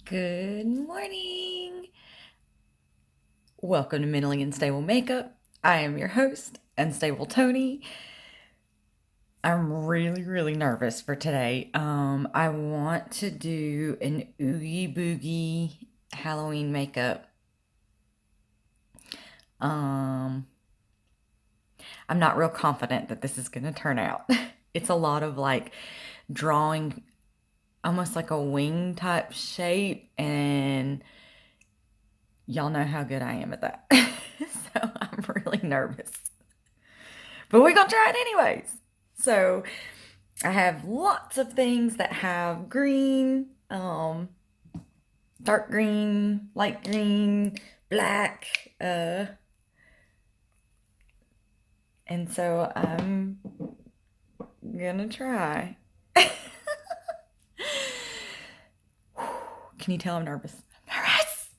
Good morning. Welcome to Mentally Unstable Makeup. I am your host, Unstable Tony. I'm really nervous for today. I want to do an Oogie Boogie Halloween makeup. I'm not real confident that this is going to turn out. It's a lot of like drawing almost like a wing type shape, and y'all know how good I am at that. So I'm really nervous. But we're going to try it anyways. So I have lots of things that have green, dark green, light green, black, and so I'm gonna try. Can you tell I'm nervous? Nervous.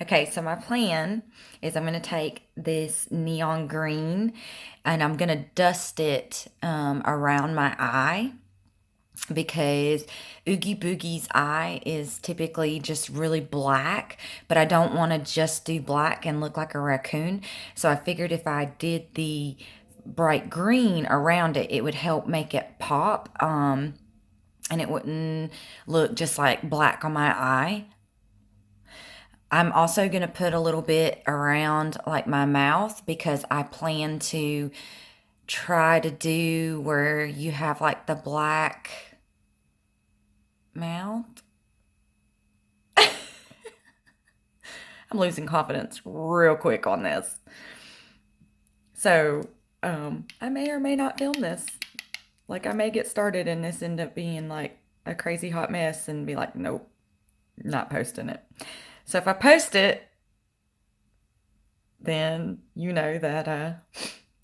Okay, so my plan is I'm going to take this neon green and I'm going to dust it around my eye because Oogie Boogie's eye is typically just really black, but I don't want to just do black and look like a raccoon. So I figured if I did the bright green around it, it would help make it pop. And it wouldn't look just like black on my eye. I'm also going to put a little bit around like my mouth because I plan to try to do where you have like the black mouth. I'm losing confidence real quick on this. So, I may or may not film this. Like, I may get started and this end up being like a crazy hot mess and be like, nope, not posting it. So if I post it, then you know that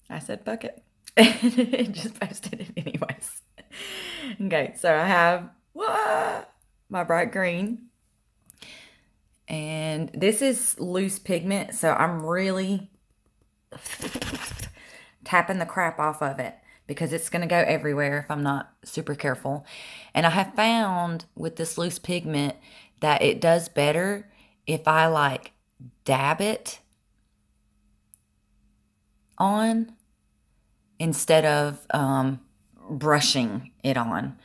I said fuck it. And just posted it anyways. Okay, so I have my bright green. And this is loose pigment, so I'm really tapping the crap off of it because it's going to go everywhere if I'm not super careful. And I have found with this loose pigment that it does better if I like dab it on instead of brushing it on.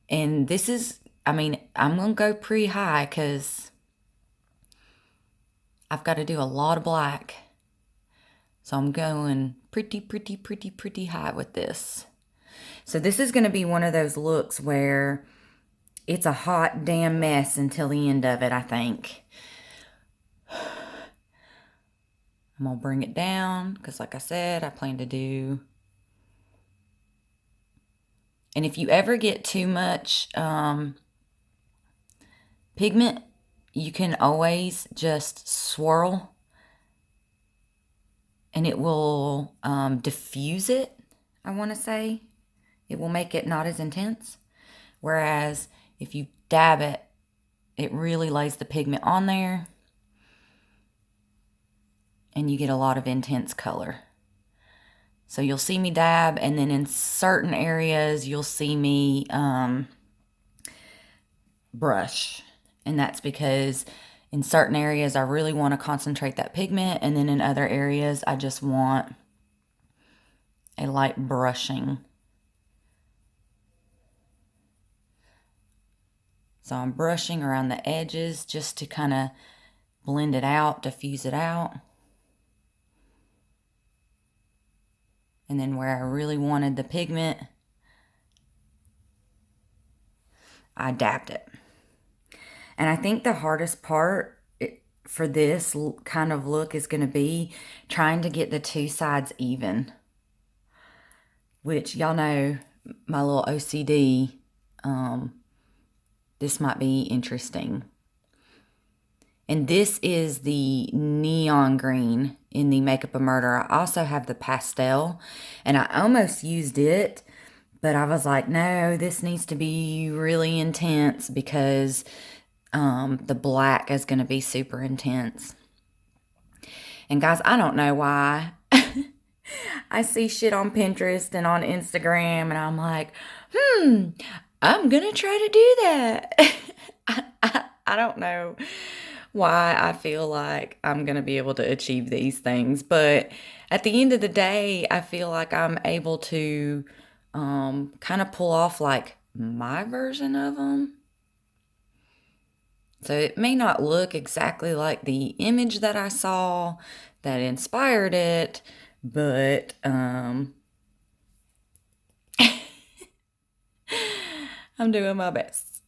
And this is, I'm going to go pretty high because I've got to do a lot of black. So I'm going pretty high with this. So this is going to be one of those looks where it's a hot damn mess until the end of it, I think. I'm going to bring it down because like I said, I plan to do. And if you ever get too much pigment, you can always just swirl and it will diffuse it, I want to say. It will make it not as intense. Whereas if you dab it, it really lays the pigment on there and you get a lot of intense color. So you'll see me dab, and then in certain areas you'll see me brush. And that's because in certain areas I really want to concentrate that pigment, and then in other areas I just want a light brushing. So I'm brushing around the edges just to kind of blend it out, diffuse it out. And then where I really wanted the pigment, I dabbed it. And I think the hardest part for this kind of look is going to be trying to get the two sides even. Which y'all know my little OCD, this might be interesting. And this is the neon green in the Makeup of Murder. I also have the pastel, and I almost used it, but I was like, no, this needs to be really intense because the black is going to be super intense. And guys, I don't know why. I see shit on Pinterest and on Instagram, and I'm like, I'm going to try to do that. I don't know why I feel like I'm going to be able to achieve these things, but at the end of the day, I feel like I'm able to kind of pull off like my version of them. So it may not look exactly like the image that I saw that inspired it, but I'm doing my best.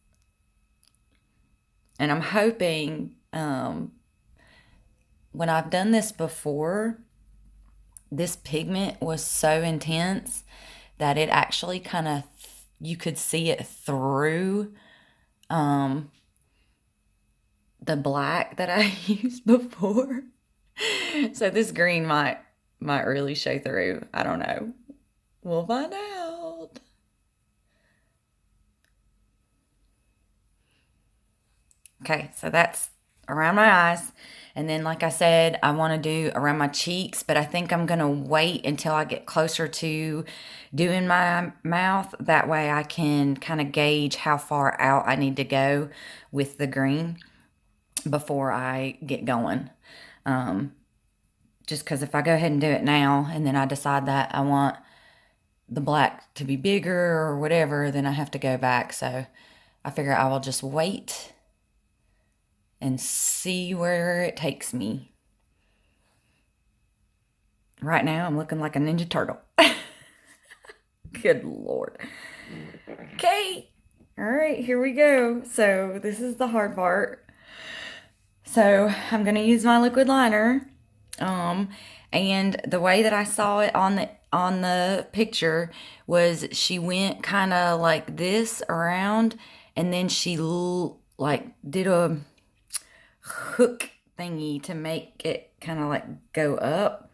And I'm hoping when I've done this before, this pigment was so intense that it actually kind of, you could see it through the black that I used before. So this green might really show through. I don't know. We'll find out. Okay, so that's around my eyes. And then, like I said, I want to do around my cheeks, but I think I'm going to wait until I get closer to doing my mouth. That way I can kind of gauge how far out I need to go with the green before I get going. Just because if I go ahead and do it now and then I decide that I want the black to be bigger or whatever, then I have to go back. So I figure I will just wait and see where it takes me. Right now, I'm looking like a Ninja Turtle. Good Lord. Okay. All right, here we go. So this is the hard part. So I'm going to use my liquid liner. And the way that I saw it on the picture was she went kind of like this around, and then she like did a hook thingy to make it kind of like go up.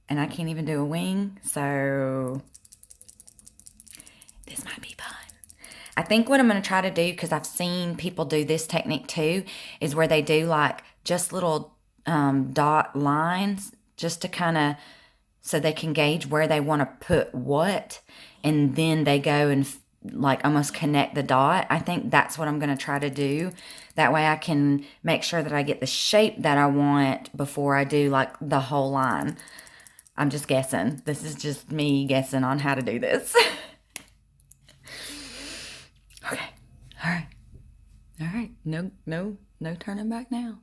And I can't even do a wing, so this might be fun. I think what I'm going to try to do, because I've seen people do this technique too, is where they do like just little dot lines just to kind of, so they can gauge where they want to put what, and then they go and like almost connect the dot. I think that's what I'm going to try to do. That way I can make sure that I get the shape that I want before I do like the whole line. I'm just guessing. This is just me guessing on how to do this. Okay. All right. All right. No turning back now.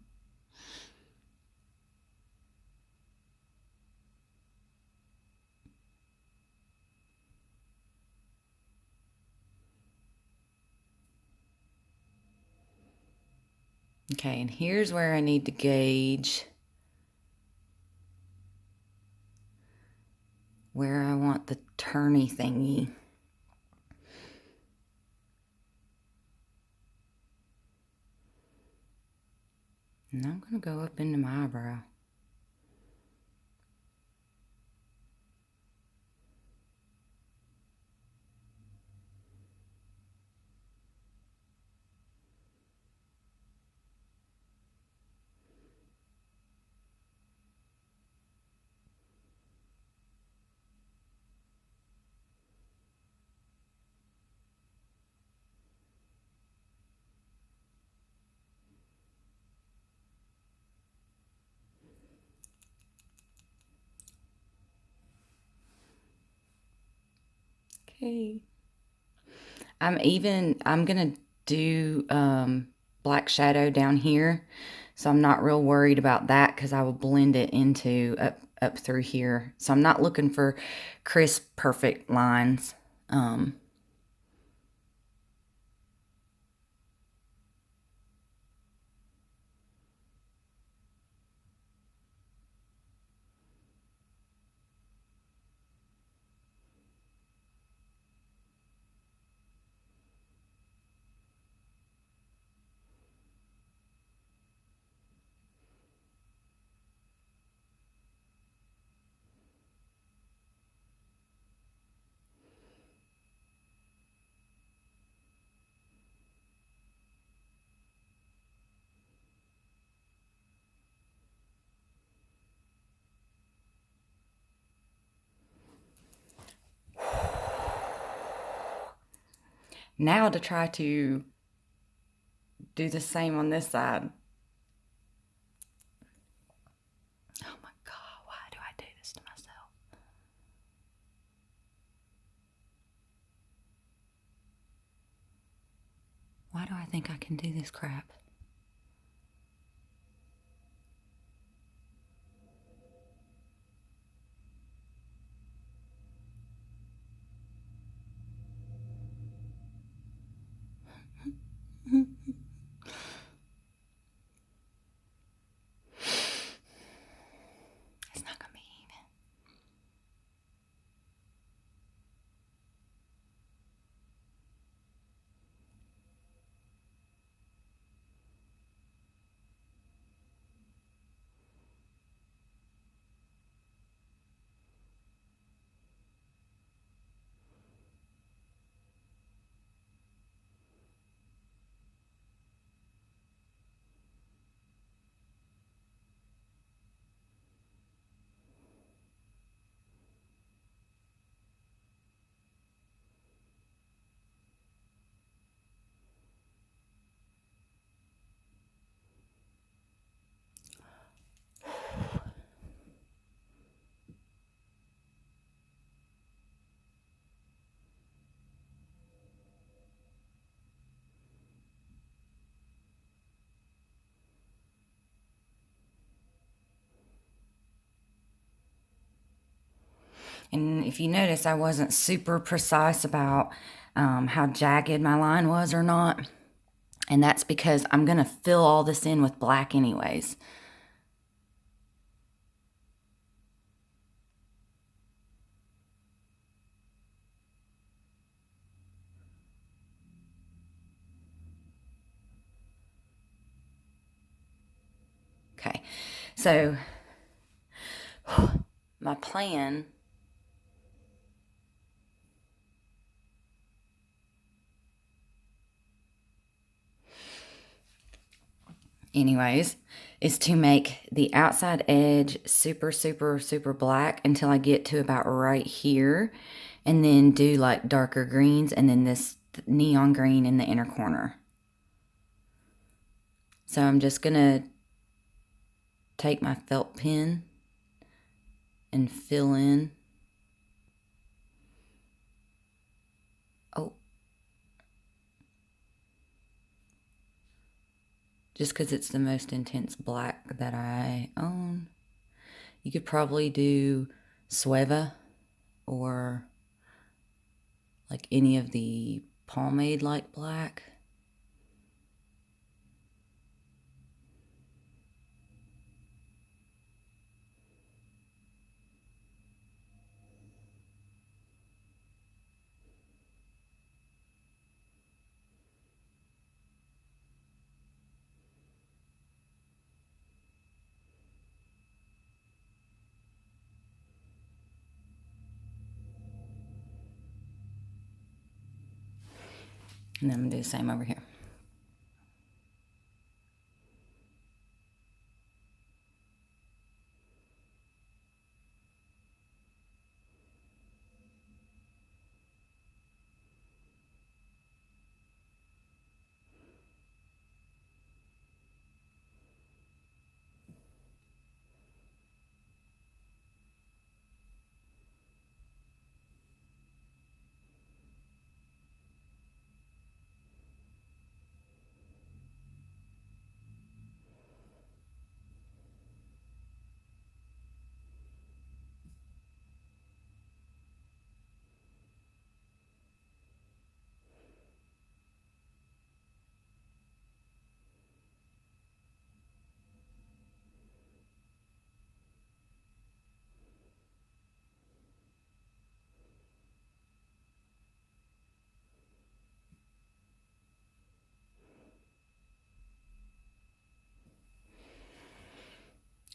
Okay, and here's where I need to gauge where I want the turny thingy. And I'm going to go up into my eyebrow. Okay. I'm going to do black shadow down here. So I'm not real worried about that because I will blend it into up through here. So I'm not looking for crisp, perfect lines. Now to try to do the same on this side. Oh my God, why do I do this to myself? Why do I think I can do this crap? It's not gonna be even. And if you notice, I wasn't super precise about how jagged my line was or not. And that's because I'm going to fill all this in with black anyways. Okay, so my plan anyways is to make the outside edge super, super, super black until I get to about right here, and then do like darker greens and then this neon green in the inner corner. So I'm just gonna take my felt pen and fill in. Oh, just because it's the most intense black that I own. You could probably do Sueva or like any of the pomade like black. And then I'm gonna do the same over here.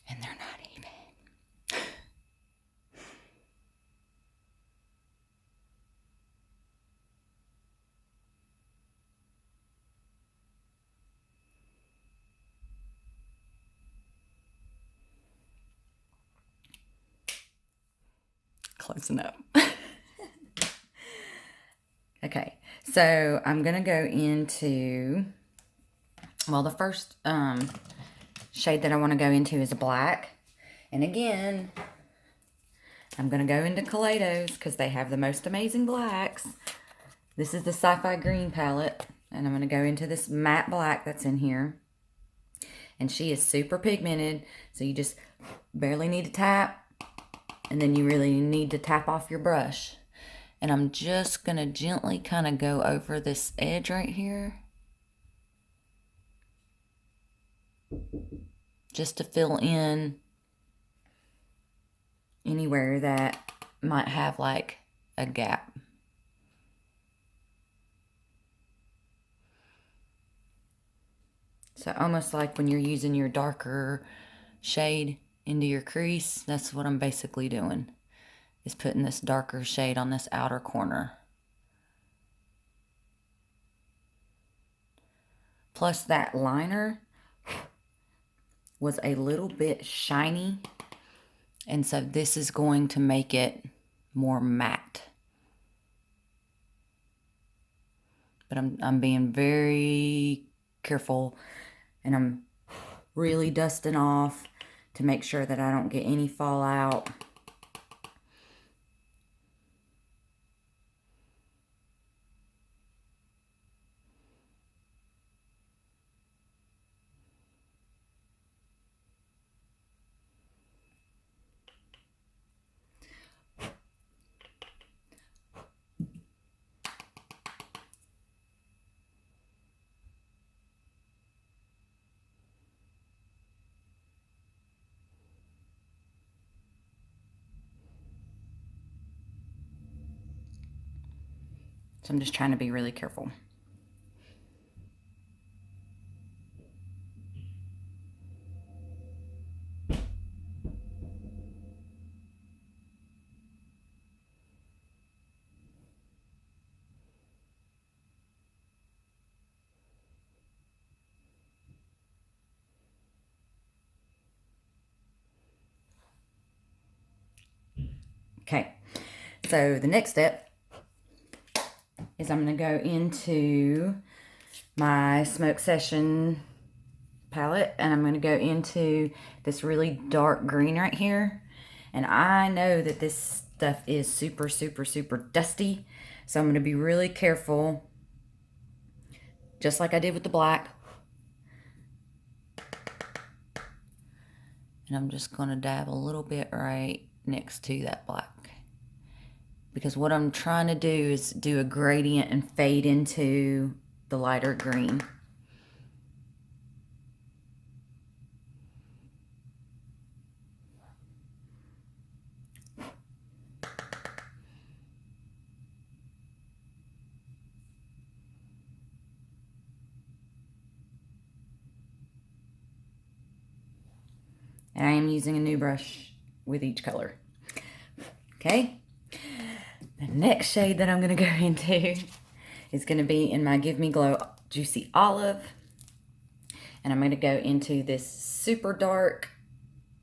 And they're not even. Close enough. Okay, So I'm going to go into, well, the first shade that I want to go into is a black. And again, I'm going to go into Kaleidos because they have the most amazing blacks. This is the Sci-Fi Green palette. And I'm going to go into this matte black that's in here. And she is super pigmented. So you just barely need to tap. And then you really need to tap off your brush. And I'm just going to gently kind of go over this edge right here. Just to fill in anywhere that might have like a gap. So almost like when you're using your darker shade into your crease, that's what I'm basically doing. Is putting this darker shade on this outer corner. Plus that liner was a little bit shiny. And so this is going to make it more matte. But I'm being very careful, and I'm really dusting off to make sure that I don't get any fallout. So I'm just trying to be really careful. Okay, so the next step is I'm going to go into my Smoke Session palette, and I'm going to go into this really dark green right here. And I know that this stuff is super, super, super dusty, so I'm going to be really careful, just like I did with the black. And I'm just going to dab a little bit right next to that black. Because what I'm trying to do is do a gradient and fade into the lighter green. And I am using a new brush with each color. Okay. The next shade that I'm going to go into is going to be in my Give Me Glow Juicy Olive. And I'm going to go into this super dark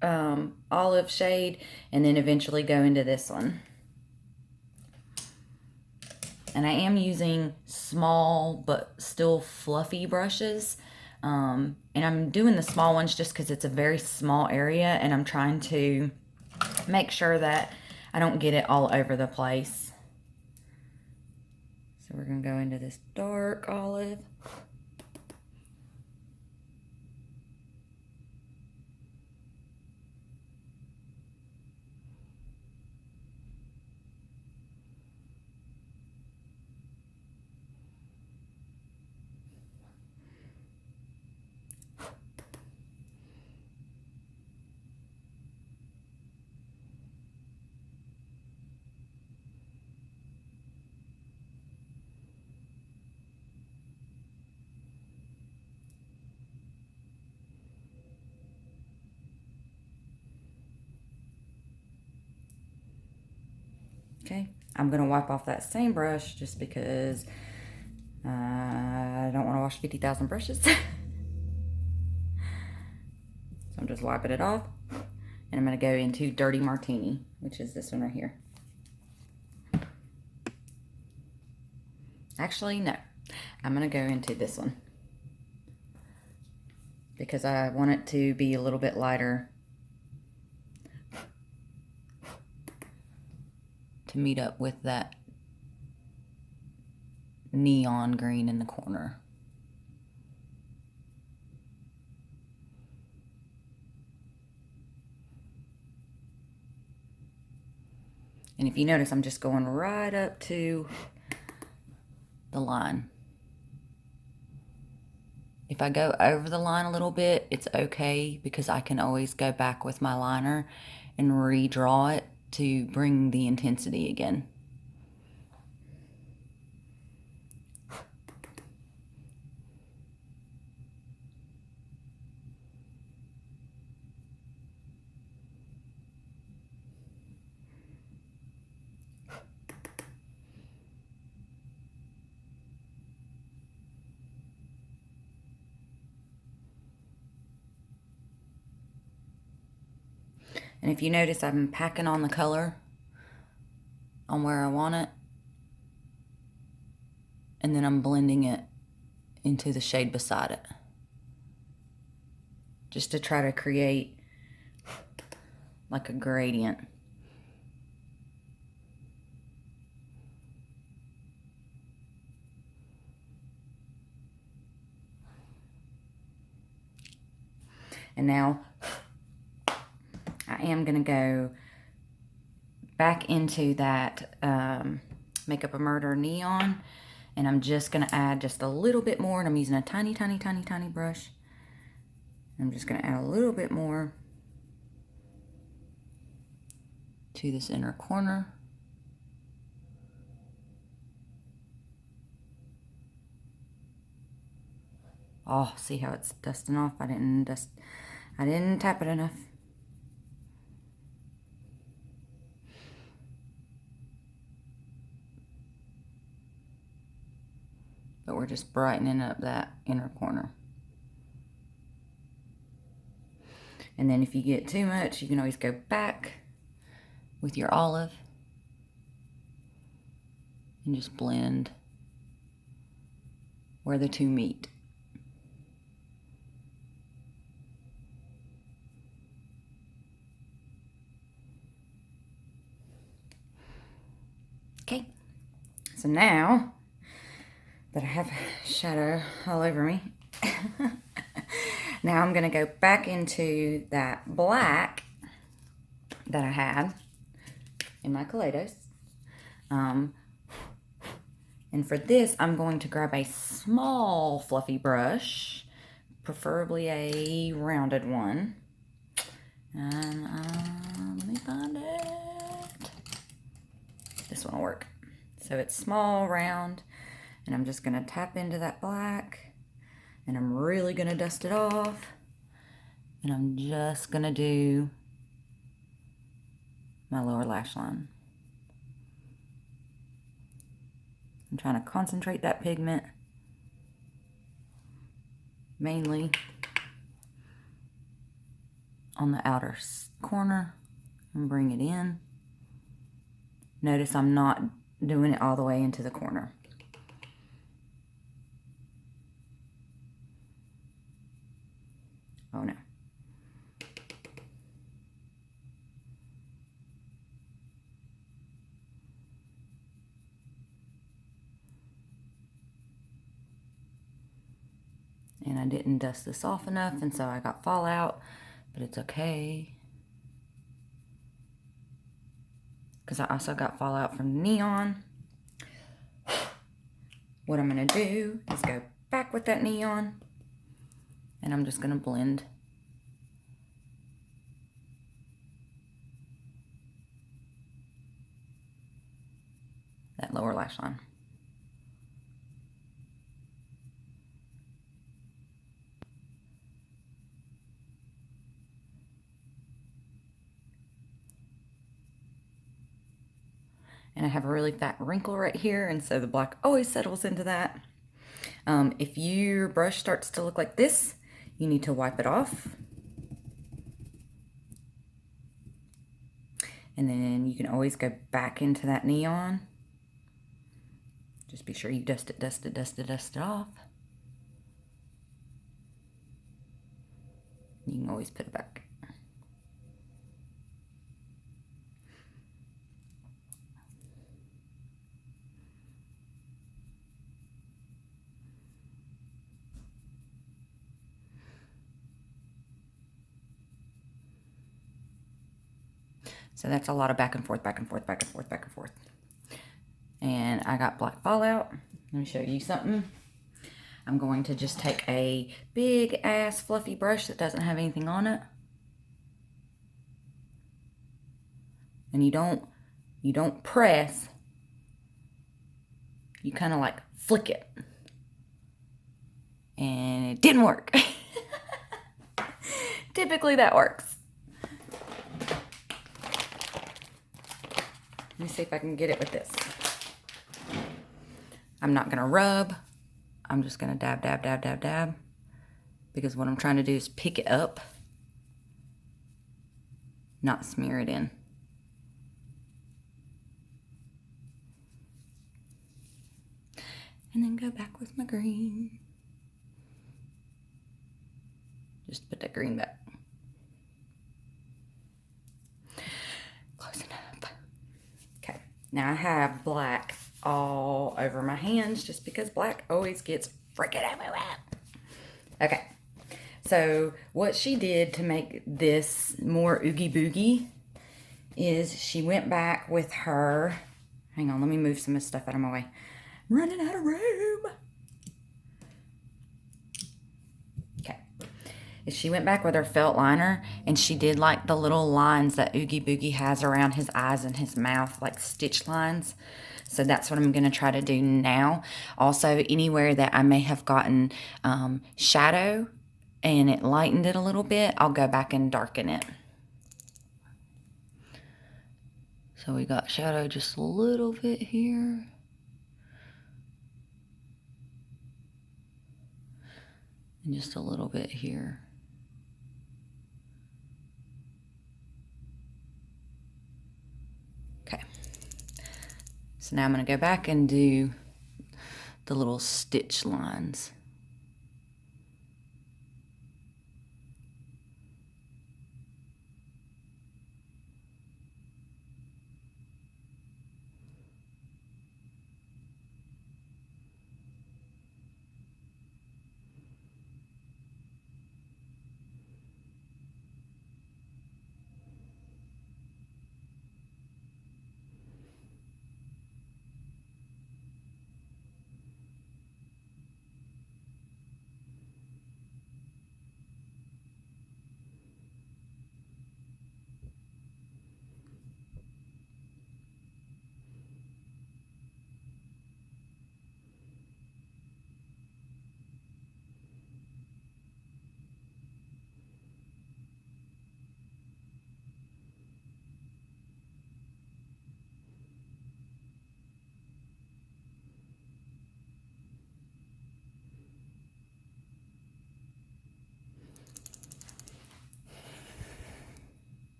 olive shade, and then eventually go into this one. And I am using small but still fluffy brushes. And I'm doing the small ones just because it's a very small area, and I'm trying to make sure that I don't get it all over the place. So we're going to go into this dark olive. Okay, I'm going to wipe off that same brush just because I don't want to wash 50,000 brushes. So I'm just wiping it off. And I'm going to go into Dirty Martini, which is this one right here. Actually, no. I'm going to go into this one because I want it to be a little bit lighter to meet up with that neon green in the corner. And if you notice, I'm just going right up to the line. If I go over the line a little bit, it's okay because I can always go back with my liner and redraw it to bring the intensity again. And if you notice, I'm packing on the color on where I want it. And then I'm blending it into the shade beside it. Just to try to create like a gradient. And now I am going to go back into that Makeup a Murder neon, and I'm just going to add just a little bit more, and I'm using a tiny, tiny, tiny, tiny brush. I'm just going to add a little bit more to this inner corner. Oh, see how it's dusting off? I didn't tap it enough. But we're just brightening up that inner corner. And then if you get too much, you can always go back with your olive and just blend where the two meet. Okay, so now that I have shadow all over me, now I'm going to go back into that black that I had in my Kaleidos. And for this, I'm going to grab a small fluffy brush, preferably a rounded one. And let me find it. This one will work. So it's small, round, and I'm just going to tap into that black, and I'm really going to dust it off, and I'm just going to do my lower lash line. I'm trying to concentrate that pigment mainly on the outer corner and bring it in. Notice I'm not doing it all the way into the corner. Oh no. And I didn't dust this off enough, and so I got fallout, but it's okay. Because I also got fallout from the neon. What I'm going to do is go back with that neon, and I'm just going to blend that lower lash line. And I have a really fat wrinkle right here, and so the black always settles into that. If your brush starts to look like this, you need to wipe it off. And then you can always go back into that neon Just be sure you dust it off. You can always put it back. So that's a lot of back and forth, back and forth, back and forth, back and forth. And I got black fallout. Let me show you something. I'm going to just take a big ass fluffy brush that doesn't have anything on it. And you don't press. You kind of like flick it. And it didn't work. Typically that works. Let me see if I can get it with this. I'm not gonna rub. I'm just gonna dab, dab, dab, dab, dab. Because what I'm trying to do is pick it up, not smear it in. And then go back with my green. Just put that green back. Close enough. Okay, now I have black all over my hands just because black always gets freaking everywhere. Okay, so what she did to make this more Oogie Boogie is she went back with her, hang on, let me move some of this stuff out of my way. I'm running out of room. Okay, she went back with her felt liner and she did like the little lines that Oogie Boogie has around his eyes and his mouth, like stitch lines. So that's what I'm going to try to do now. Also, anywhere that I may have gotten shadow and it lightened it a little bit, I'll go back and darken it. So we got shadow just a little bit here. And just a little bit here. Okay. So now I'm going to go back and do the little stitch lines.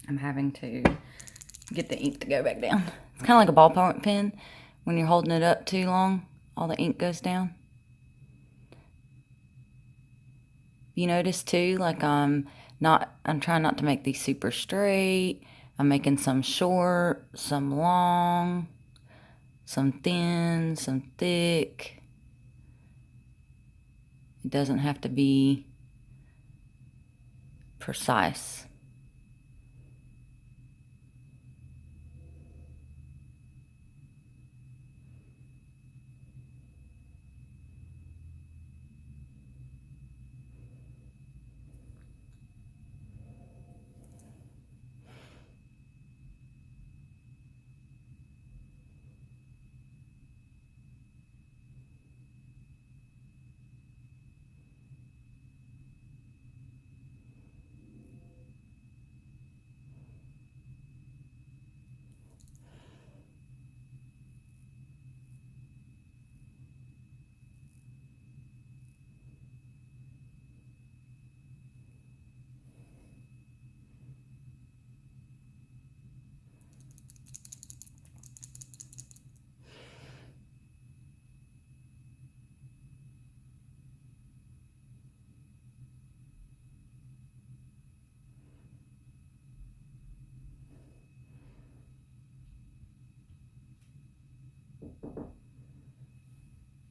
I'm having to get the ink to go back down. It's kind of like a ballpoint pen. When you're holding it up too long, all the ink goes down. You notice too, like I'm trying not to make these super straight. I'm making some short, some long, some thin, some thick. It doesn't have to be precise.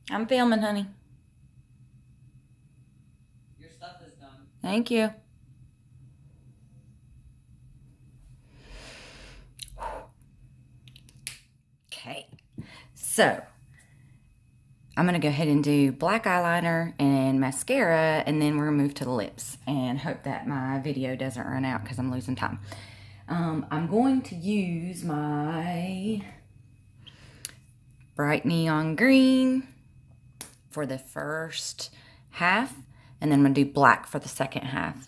I'm filming, honey. Your stuff is done. Thank you. Okay, so I'm going to go ahead and do black eyeliner and mascara, and then we're going to move to the lips and hope that my video doesn't run out because I'm losing time. I'm going to use my bright neon green for the first half, and then I'm going to do black for the second half.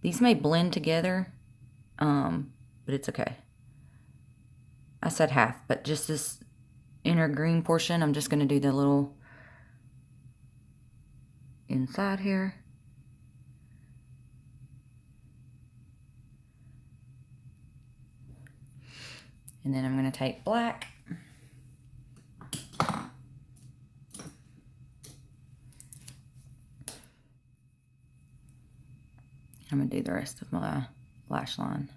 These may blend together, but it's okay. I said half, but just this inner green portion, I'm just going to do the little inside here. And then I'm going to take black. I'm going to do the rest of my lash line.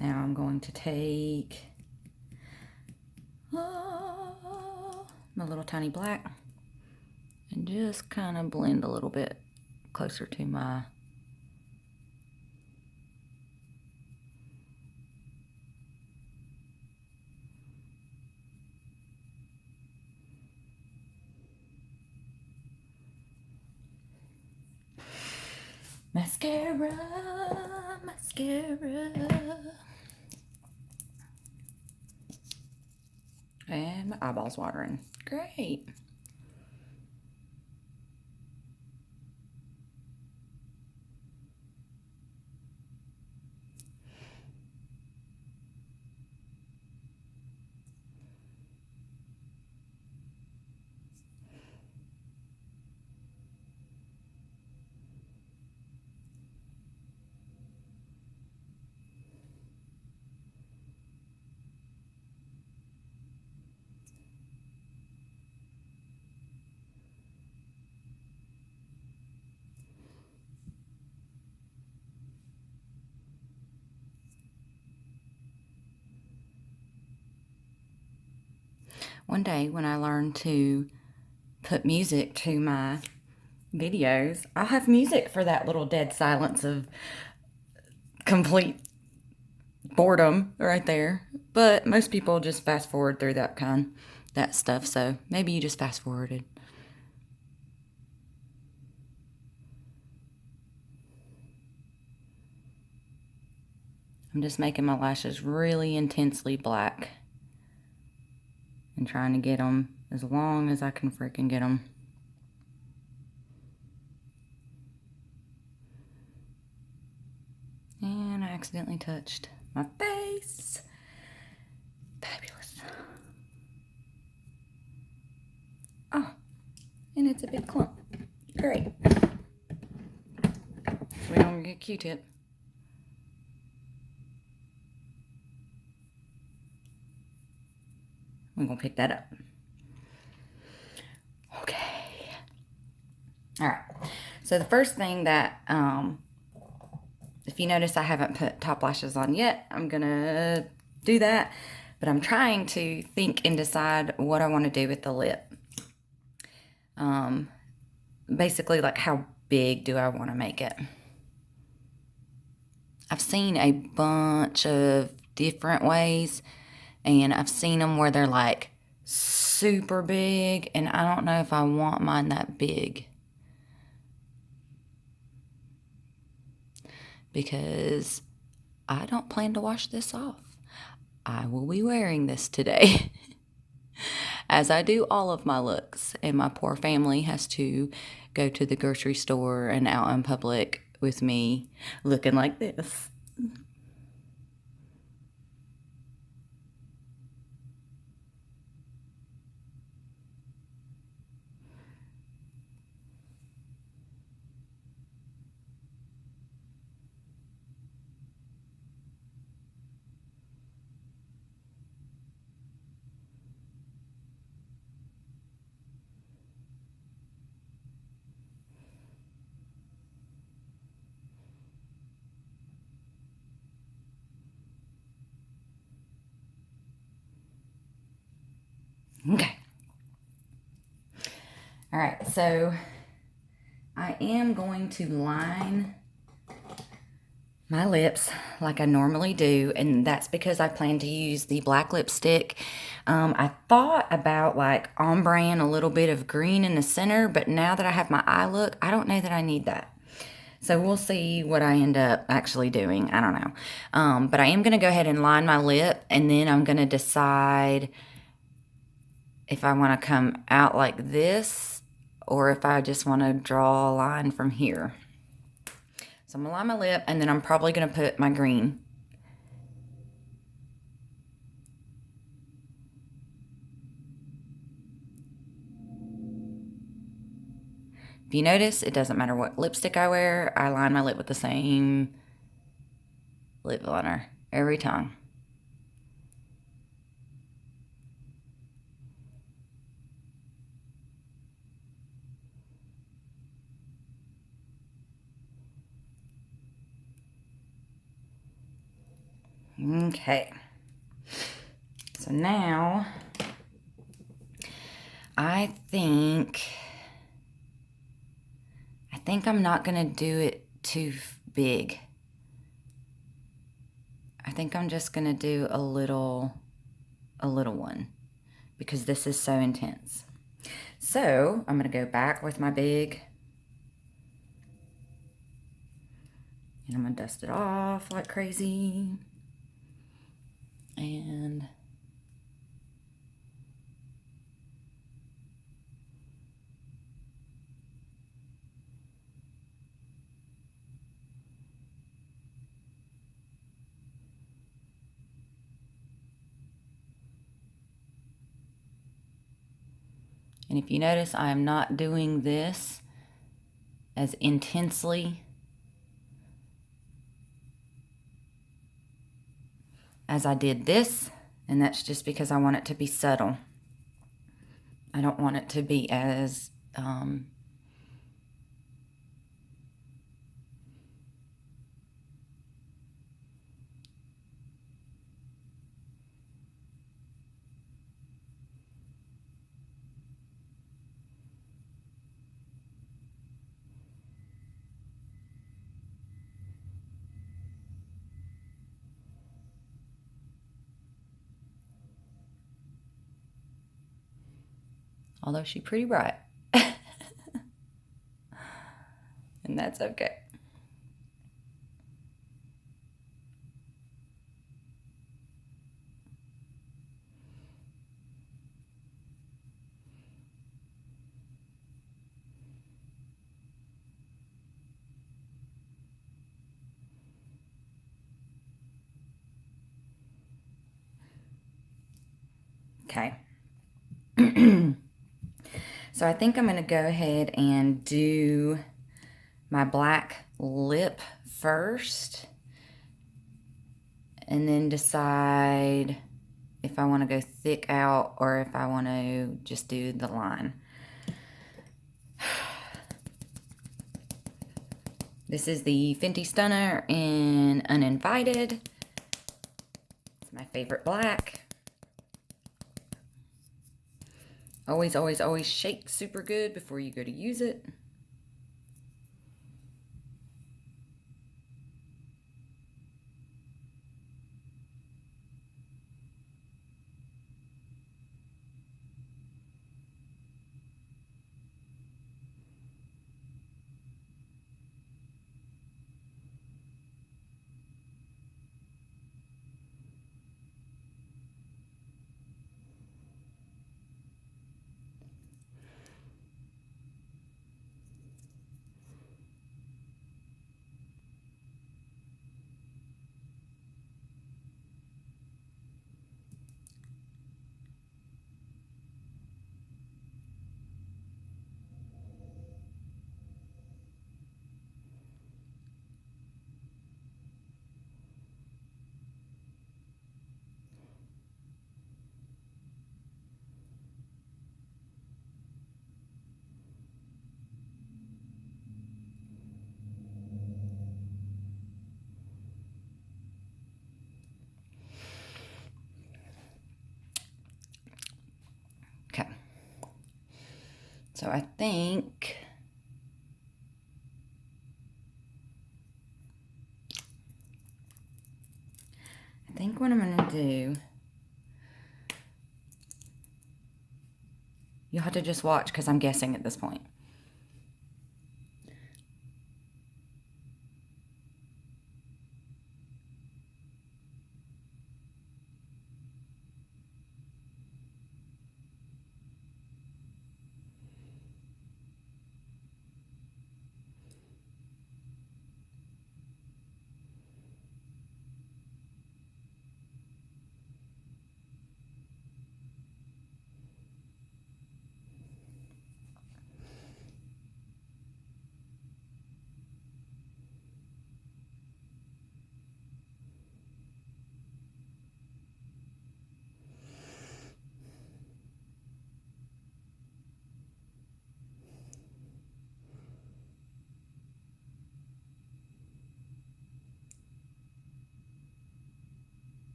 Now I'm going to take my little tiny black and just kind of blend a little bit closer to my mascara. And my eyeballs watering. Great. One day when I learn to put music to my videos, I'll have music for that little dead silence of complete boredom right there. But most people just fast forward through that stuff, so maybe you just fast forwarded. I'm just making my lashes really intensely black and trying to get them as long as I can freaking get them. And I accidentally touched my face. Fabulous. Oh, and it's a big clump. Great. So we don't get Q-tip. We're going to pick that up. Okay. All right. So the first thing that, if you notice I haven't put top lashes on yet, I'm going to do that. But I'm trying to think and decide what I want to do with the lip. Basically, like, how big do I want to make it? I've seen a bunch of different ways, and I've seen them where they're like super big, and I don't know if I want mine that big, because I don't plan to wash this off. I will be wearing this today. As I do all of my looks, and my poor family has to go to the grocery store and out in public with me looking like this. Okay. All right, so I am going to line my lips like I normally do, and that's because I plan to use the black lipstick. I thought about like ombre-ing a little bit of green in the center, but now that I have my eye look, I don't know that I need that. So we'll see what I end up actually doing. I don't know. But I am going to go ahead and line my lip, and then I'm going to decide if I want to come out like this or if I just want to draw a line from here. So I'm going to line my lip, and then I'm probably going to put my green. If you notice, it doesn't matter what lipstick I wear, I line my lip with the same lip liner every time. Okay. So now I think I'm not going to do it too big. I think I'm just going to do a little one because this is so intense. So I'm going to go back with my big, and I'm going to dust it off like crazy. And if you notice, I am not doing this as intensely as I did this, and that's just because I want it to be subtle. I don't want it to be as although she's pretty bright. And that's okay. Okay. So I think I'm going to go ahead and do my black lip first, and then decide if I want to go thick out or if I want to just do the line. This is the Fenty Stunner in Uninvited. It's my favorite black. Always, always, always shake super good before you go to use it. So I think what I'm gonna do, you'll have to just watch because I'm guessing at this point.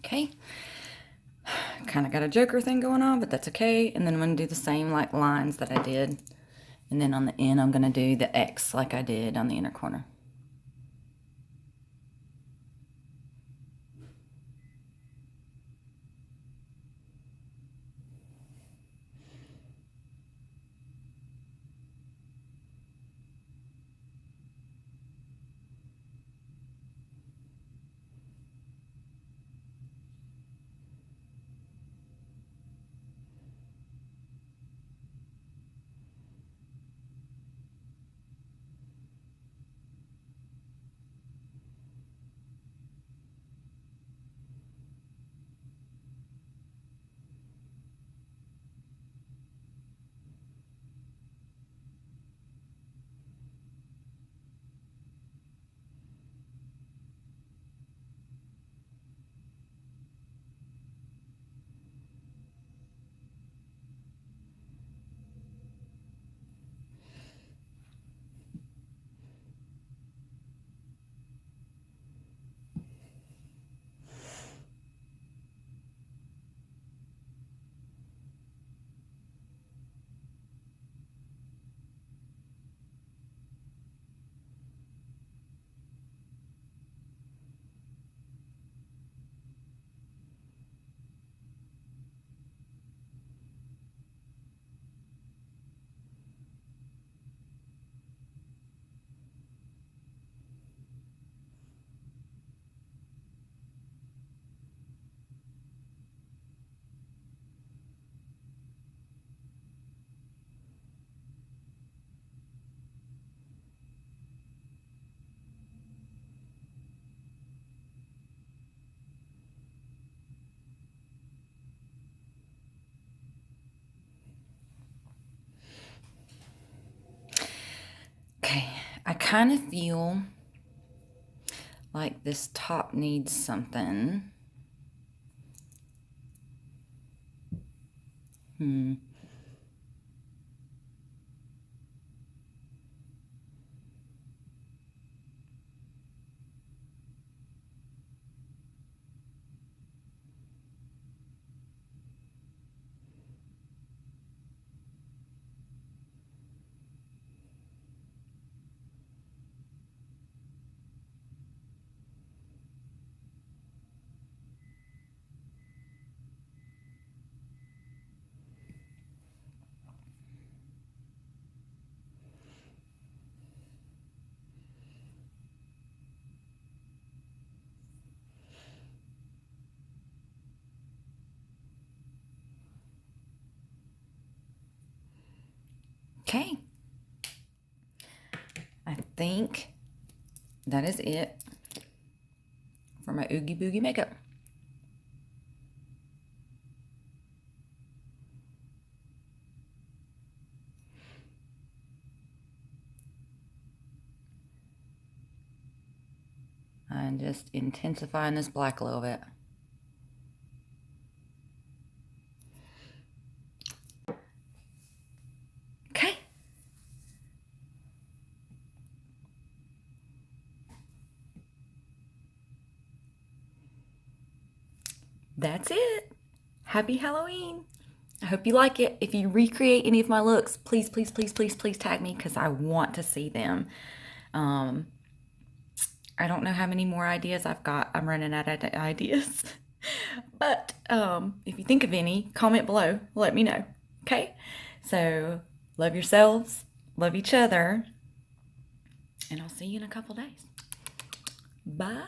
Okay. Kind of got a Joker thing going on, but that's okay. And then I'm going to do the same like lines that I did. And then on the end, I'm going to do the X like I did on the inner corner. Okay, I kind of feel like this top needs something. Okay. I think that is it for my Oogie Boogie makeup. I'm just intensifying this black a little bit. Okay. That's it. Happy Halloween. I hope you like it. If you recreate any of my looks, please, please, please, please, please tag me because I want to see them. I don't know how many more ideas I've got. I'm running out of ideas. But if you think of any, comment below. Let me know. Okay? So, love yourselves, love each other, and I'll see you in a couple days. Bye.